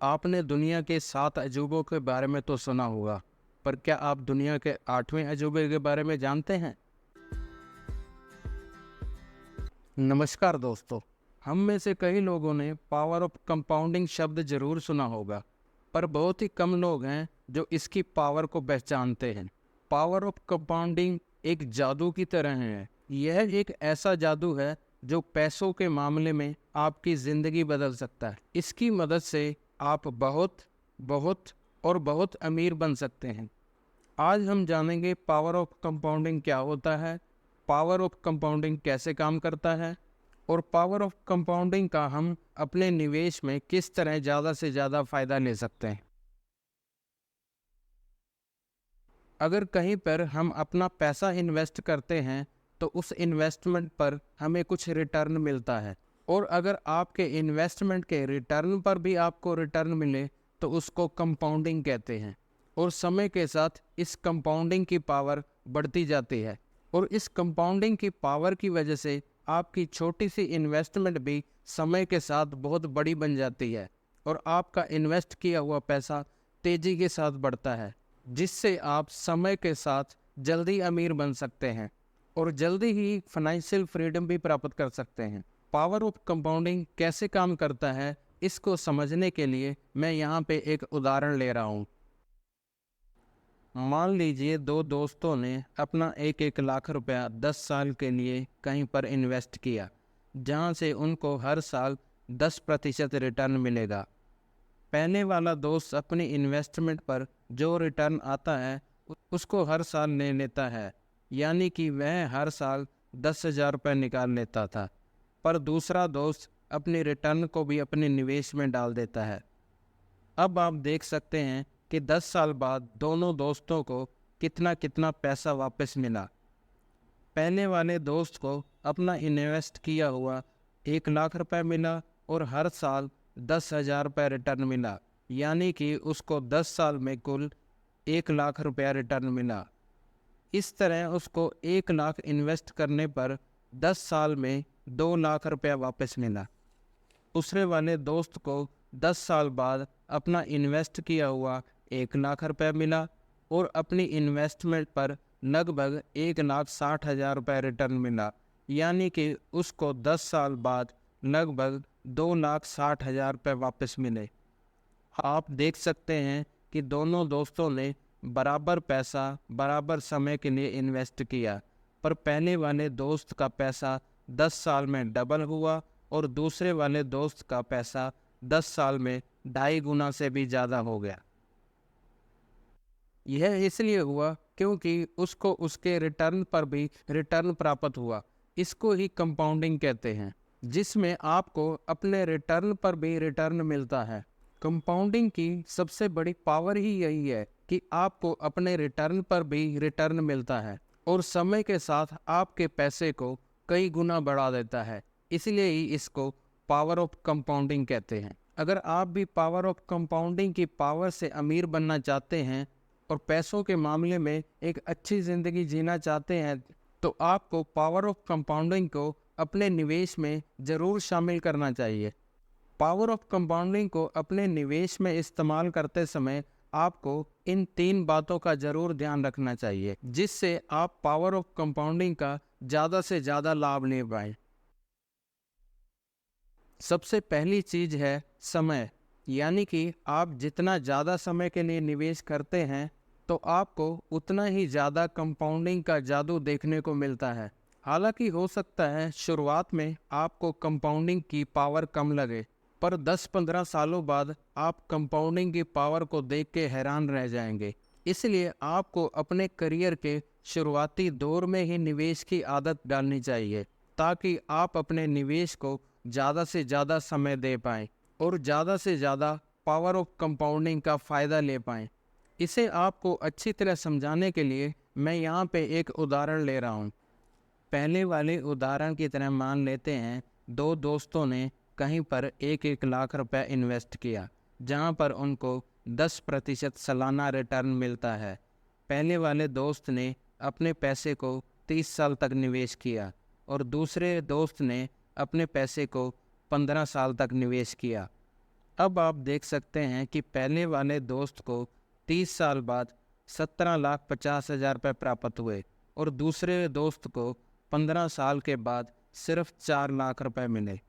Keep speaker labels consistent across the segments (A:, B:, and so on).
A: आपने दुनिया के 7 अजूबों के बारे में तो सुना होगा, पर क्या आप दुनिया के 8वें अजूबे के बारे में जानते हैं? नमस्कार दोस्तों, हम में से कई लोगों ने पावर ऑफ कंपाउंडिंग शब्द जरूर सुना होगा, पर बहुत ही कम लोग हैं जो इसकी पावर को पहचानते हैं। पावर ऑफ कंपाउंडिंग एक जादू की तरह है। यह एक ऐसा जादू है जो पैसों के मामले में आपकी ज़िंदगी बदल सकता है। इसकी मदद से आप बहुत बहुत और बहुत अमीर बन सकते हैं। आज हम जानेंगे पावर ऑफ कंपाउंडिंग क्या होता है, पावर ऑफ कंपाउंडिंग कैसे काम करता है और पावर ऑफ कंपाउंडिंग का हम अपने निवेश में किस तरह ज़्यादा से ज़्यादा फ़ायदा ले सकते हैं। अगर कहीं पर हम अपना पैसा इन्वेस्ट करते हैं तो उस इन्वेस्टमेंट पर हमें कुछ रिटर्न मिलता है, और अगर आपके इन्वेस्टमेंट के रिटर्न पर भी आपको रिटर्न मिले तो उसको कंपाउंडिंग कहते हैं। और समय के साथ इस कंपाउंडिंग की पावर बढ़ती जाती है, और इस कंपाउंडिंग की पावर की वजह से आपकी छोटी सी इन्वेस्टमेंट भी समय के साथ बहुत बड़ी बन जाती है, और आपका इन्वेस्ट किया हुआ पैसा तेज़ी के साथ बढ़ता है, जिससे आप समय के साथ जल्दी अमीर बन सकते हैं और जल्दी ही फाइनेंशियल फ्रीडम भी प्राप्त कर सकते हैं। पावर ऑफ कंपाउंडिंग कैसे काम करता है, इसको समझने के लिए मैं यहाँ पे एक उदाहरण ले रहा हूँ। मान लीजिए दो दोस्तों ने अपना 1-1 लाख रुपया 10 साल के लिए कहीं पर इन्वेस्ट किया, जहाँ से उनको हर साल 10% रिटर्न मिलेगा। पहले वाला दोस्त अपनी इन्वेस्टमेंट पर जो रिटर्न आता है उसको हर साल ले लेता है, यानी कि वह हर साल 10,000 रुपये निकाल लेता था। पर दूसरा दोस्त अपने रिटर्न को भी अपने निवेश में डाल देता है। अब आप देख सकते हैं कि 10 साल बाद दोनों दोस्तों को कितना कितना पैसा वापस मिला। पहले वाले दोस्त को अपना इन्वेस्ट किया हुआ 1 लाख रुपए मिला और हर साल 10,000 रुपये रिटर्न मिला, यानी कि उसको 10 साल में कुल 1 लाख रुपया रिटर्न मिला। इस तरह उसको 1 लाख इन्वेस्ट करने पर 10 साल में 2 लाख रुपया वापस मिला। दूसरे वाले दोस्त को 10 साल बाद अपना इन्वेस्ट किया हुआ 1 लाख रुपये मिला और अपनी इन्वेस्टमेंट पर लगभग 1,60,000 रुपये रिटर्न मिला, यानी कि उसको 10 साल बाद लगभग 2,60,000 रुपये वापस मिले। आप देख सकते हैं कि दोनों दोस्तों ने बराबर पैसा बराबर समय के लिए इन्वेस्ट किया, पर पहले वाले दोस्त का पैसा 10 साल में डबल हुआ और दूसरे वाले दोस्त का पैसा 10 साल में 2.5 गुना से भी ज़्यादा हो गया। यह इसलिए हुआ क्योंकि उसको उसके रिटर्न पर भी रिटर्न प्राप्त हुआ। इसको ही कंपाउंडिंग कहते हैं, जिसमें आपको अपने रिटर्न पर भी रिटर्न मिलता है। कंपाउंडिंग की सबसे बड़ी पावर ही यही है कि आपको अपने रिटर्न पर भी रिटर्न मिलता है और समय के साथ आपके पैसे को कई गुना बढ़ा देता है। इसलिए ही इसको पावर ऑफ कंपाउंडिंग कहते हैं। अगर आप भी पावर ऑफ कंपाउंडिंग की पावर से अमीर बनना चाहते हैं और पैसों के मामले में एक अच्छी ज़िंदगी जीना चाहते हैं, तो आपको पावर ऑफ कंपाउंडिंग को अपने निवेश में ज़रूर शामिल करना चाहिए। पावर ऑफ कंपाउंडिंग को अपने निवेश में इस्तेमाल करते समय आपको इन 3 बातों का ज़रूर ध्यान रखना चाहिए, जिससे आप पावर ऑफ कंपाउंडिंग का ज़्यादा से ज़्यादा लाभ ले पाएँ। सबसे पहली चीज़ है समय, यानी कि आप जितना ज़्यादा समय के लिए निवेश करते हैं तो आपको उतना ही ज़्यादा कंपाउंडिंग का जादू देखने को मिलता है। हालांकि हो सकता है शुरुआत में आपको कंपाउंडिंग की पावर कम लगे, पर 10-15 सालों बाद आप कंपाउंडिंग की पावर को देख के हैरान रह जाएंगे। इसलिए आपको अपने करियर के शुरुआती दौर में ही निवेश की आदत डालनी चाहिए, ताकि आप अपने निवेश को ज़्यादा से ज़्यादा समय दे पाएँ और ज़्यादा से ज़्यादा पावर ऑफ कंपाउंडिंग का फ़ायदा ले पाएँ। इसे आपको अच्छी तरह समझाने के लिए मैं यहाँ पे एक उदाहरण ले रहा हूँ। पहले वाले उदाहरण की तरह मान लेते हैं दो दोस्तों ने कहीं पर 1-1 लाख रुपए इन्वेस्ट किया, जहाँ पर उनको 10% सालाना रिटर्न मिलता है। पहले वाले दोस्त ने अपने पैसे को 30 साल तक निवेश किया और दूसरे दोस्त ने अपने पैसे को 15 साल तक निवेश किया। अब आप देख सकते हैं कि पहले वाले दोस्त को 30 साल बाद 17,50,000 रुपये प्राप्त हुए और दूसरे दोस्त को 15 साल के बाद सिर्फ 4 लाख रुपए मिले।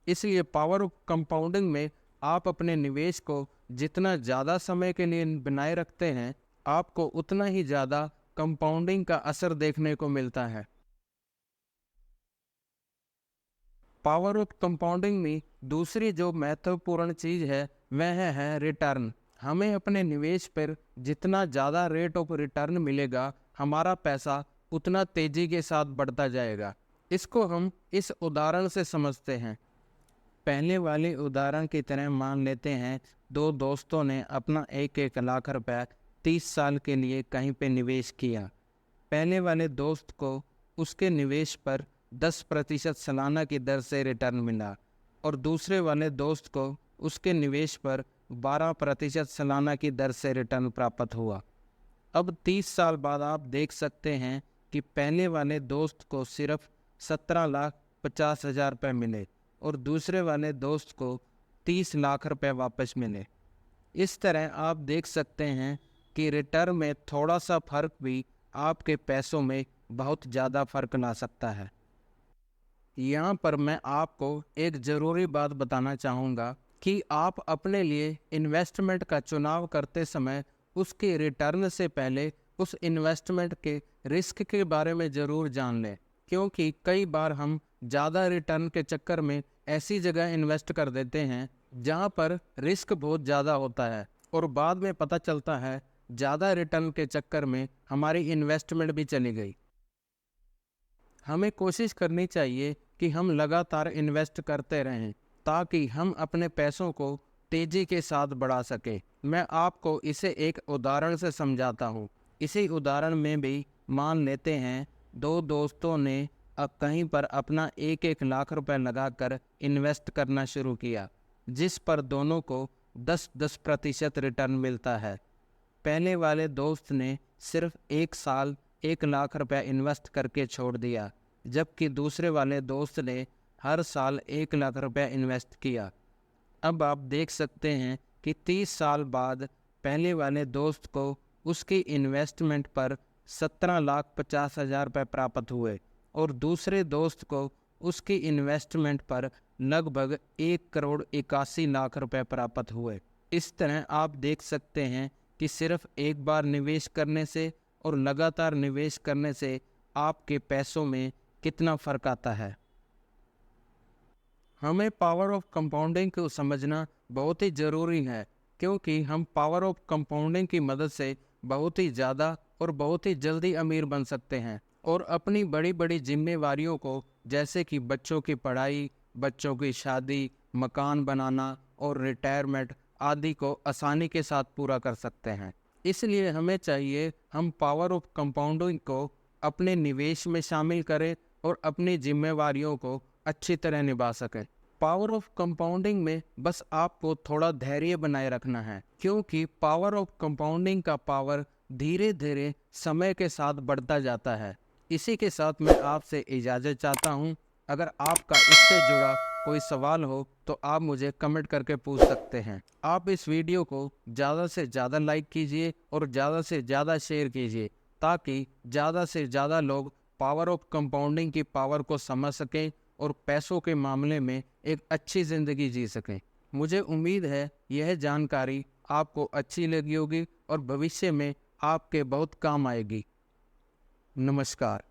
A: इसलिए पावर ऑफ कंपाउंडिंग में आप अपने निवेश को जितना ज़्यादा समय के लिए बनाए रखते हैं, आपको उतना ही ज़्यादा कंपाउंडिंग का असर देखने को मिलता है। पावर ऑफ कंपाउंडिंग में दूसरी जो महत्वपूर्ण चीज़ है वह है रिटर्न। हमें अपने निवेश पर जितना ज़्यादा रेट ऑफ रिटर्न मिलेगा, हमारा पैसा उतना तेज़ी के साथ बढ़ता जाएगा। इसको हम इस उदाहरण से समझते हैं। पहले वाले उदाहरण की तरह मान लेते हैं, दो दोस्तों ने अपना 1-1 लाख रुपया 30 साल के लिए कहीं पे निवेश किया। पहले वाले दोस्त को उसके निवेश पर 10% सालाना की दर से रिटर्न मिला और दूसरे वाले दोस्त को उसके निवेश पर 12% सालाना की दर से रिटर्न प्राप्त हुआ। अब 30 साल बाद आप देख सकते हैं कि पहले वाले दोस्त को सिर्फ 17,50,000 रुपये मिले और दूसरे वाले दोस्त को 30 लाख रुपए वापस मिले। इस तरह आप देख सकते हैं कि रिटर्न में थोड़ा सा फर्क भी आपके पैसों में बहुत ज़्यादा फर्क ला सकता है। यहाँ पर मैं आपको एक ज़रूरी बात बताना चाहूँगा कि आप अपने लिए इन्वेस्टमेंट का चुनाव करते समय उसके रिटर्न से पहले उस इन्वेस्टमेंट के रिस्क के बारे में ज़रूर जान लें, क्योंकि कई बार हम ज़्यादा रिटर्न के चक्कर में ऐसी जगह इन्वेस्ट कर देते हैं जहाँ पर रिस्क बहुत ज़्यादा होता है और बाद में पता चलता है ज़्यादा रिटर्न के चक्कर में हमारी इन्वेस्टमेंट भी चली गई। हमें कोशिश करनी चाहिए कि हम लगातार इन्वेस्ट करते रहें ताकि हम अपने पैसों को तेज़ी के साथ बढ़ा सकें। मैं आपको इसे एक उदाहरण से समझाता हूँ। इसी उदाहरण में भी मान लेते हैं दो दोस्तों ने अब कहीं पर अपना 1-1 लाख रुपए लगाकर इन्वेस्ट करना शुरू किया, जिस पर दोनों को 10-10% रिटर्न मिलता है। पहले वाले दोस्त ने सिर्फ 1 साल 1 लाख रुपया इन्वेस्ट करके छोड़ दिया, जबकि दूसरे वाले दोस्त ने हर साल 1 लाख रुपया इन्वेस्ट किया। अब आप देख सकते हैं कि 30 साल बाद पहले वाले दोस्त को उसकी इन्वेस्टमेंट पर 17,50,000 रुपये प्राप्त हुए और दूसरे दोस्त को उसकी इन्वेस्टमेंट पर लगभग 1,81,00,000 रुपये प्राप्त हुए। इस तरह आप देख सकते हैं कि सिर्फ एक बार निवेश करने से और लगातार निवेश करने से आपके पैसों में कितना फ़र्क आता है। हमें पावर ऑफ कंपाउंडिंग को समझना बहुत ही ज़रूरी है, क्योंकि हम पावर ऑफ कंपाउंडिंग की मदद से बहुत ही ज़्यादा और बहुत ही जल्दी अमीर बन सकते हैं और अपनी बड़ी बड़ी जिम्मेवारियों को, जैसे कि बच्चों की पढ़ाई, बच्चों की शादी, मकान बनाना और रिटायरमेंट आदि को आसानी के साथ पूरा कर सकते हैं। इसलिए हमें चाहिए हम पावर ऑफ कंपाउंडिंग को अपने निवेश में शामिल करें और अपनी जिम्मेवारियों को अच्छी तरह निभा सकें। पावर ऑफ कंपाउंडिंग में बस आपको थोड़ा धैर्य बनाए रखना है, क्योंकि पावर ऑफ कंपाउंडिंग का पावर धीरे धीरे समय के साथ बढ़ता जाता है। इसी के साथ मैं आपसे इजाज़त चाहता हूँ। अगर आपका इससे जुड़ा कोई सवाल हो तो आप मुझे कमेंट करके पूछ सकते हैं। आप इस वीडियो को ज़्यादा से ज़्यादा लाइक कीजिए और ज़्यादा से ज़्यादा शेयर कीजिए, ताकि ज़्यादा से ज़्यादा लोग पावर ऑफ कंपाउंडिंग की पावर को समझ सकें और पैसों के मामले में एक अच्छी ज़िंदगी जी सकें। मुझे उम्मीद है यह जानकारी आपको अच्छी लगी होगी और भविष्य में आपके बहुत काम आएगी। नमस्कार।